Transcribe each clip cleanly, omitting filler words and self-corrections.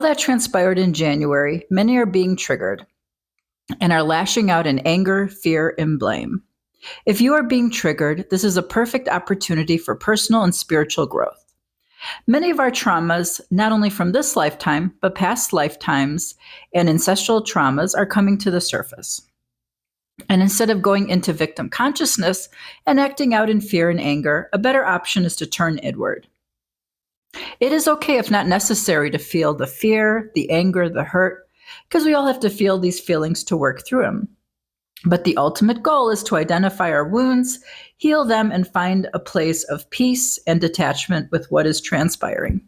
that transpired in January, many are being triggered and are lashing out in anger, fear, and blame. If you are being triggered, this is a perfect opportunity for personal and spiritual growth. Many of our traumas, not only from this lifetime, but past lifetimes and ancestral traumas, are coming to the surface. And instead of going into victim consciousness and acting out in fear and anger, a better option is to turn inward. It is okay, if not necessary, to feel the fear, the anger, the hurt, because we all have to feel these feelings to work through them. But the ultimate goal is to identify our wounds, heal them, and find a place of peace and detachment with what is transpiring.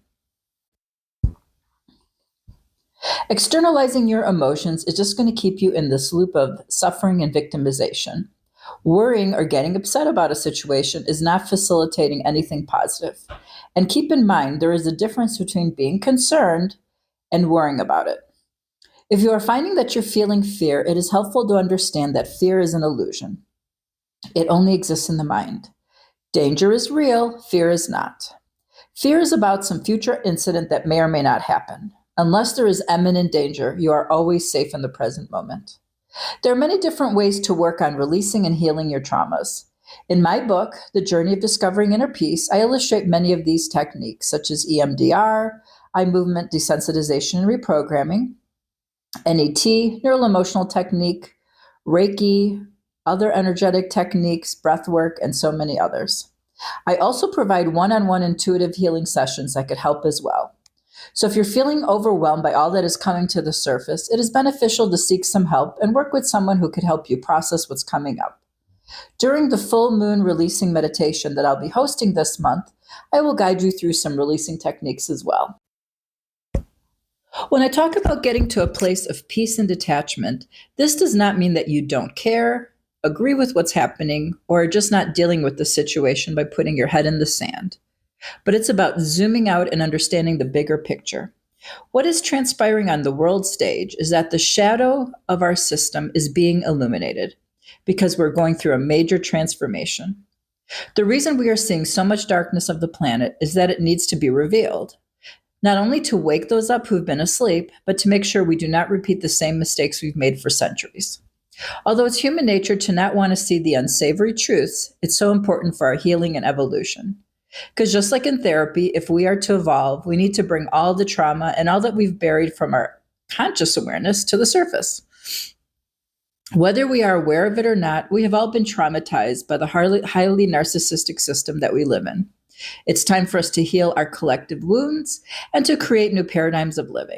Externalizing your emotions is just going to keep you in this loop of suffering and victimization. Worrying or getting upset about a situation is not facilitating anything positive. And keep in mind, there is a difference between being concerned and worrying about it. If you are finding that you're feeling fear, it is helpful to understand that fear is an illusion. It only exists in the mind. Danger is real, fear is not. Fear is about some future incident that may or may not happen. Unless there is imminent danger, you are always safe in the present moment. There are many different ways to work on releasing and healing your traumas. In my book, The Journey of Discovering Inner Peace, I illustrate many of these techniques, such as EMDR, eye movement desensitization and reprogramming, NET, neural emotional technique, Reiki, other energetic techniques, breath work, and so many others. I also provide one-on-one intuitive healing sessions that could help as well. So if you're feeling overwhelmed by all that is coming to the surface, it is beneficial to seek some help and work with someone who could help you process what's coming up. During the full moon releasing meditation that I'll be hosting this month, I will guide you through some releasing techniques as well. When I talk about getting to a place of peace and detachment, this does not mean that you don't care, agree with what's happening, or are just not dealing with the situation by putting your head in the sand. But it's about zooming out and understanding the bigger picture. What is transpiring on the world stage is that the shadow of our system is being illuminated because we're going through a major transformation. The reason we are seeing so much darkness of the planet is that it needs to be revealed. Not only to wake those up who've been asleep, but to make sure we do not repeat the same mistakes we've made for centuries. Although it's human nature to not want to see the unsavory truths, it's so important for our healing and evolution. Because just like in therapy, if we are to evolve, we need to bring all the trauma and all that we've buried from our conscious awareness to the surface. Whether we are aware of it or not, we have all been traumatized by the highly narcissistic system that we live in. It's time for us to heal our collective wounds and to create new paradigms of living.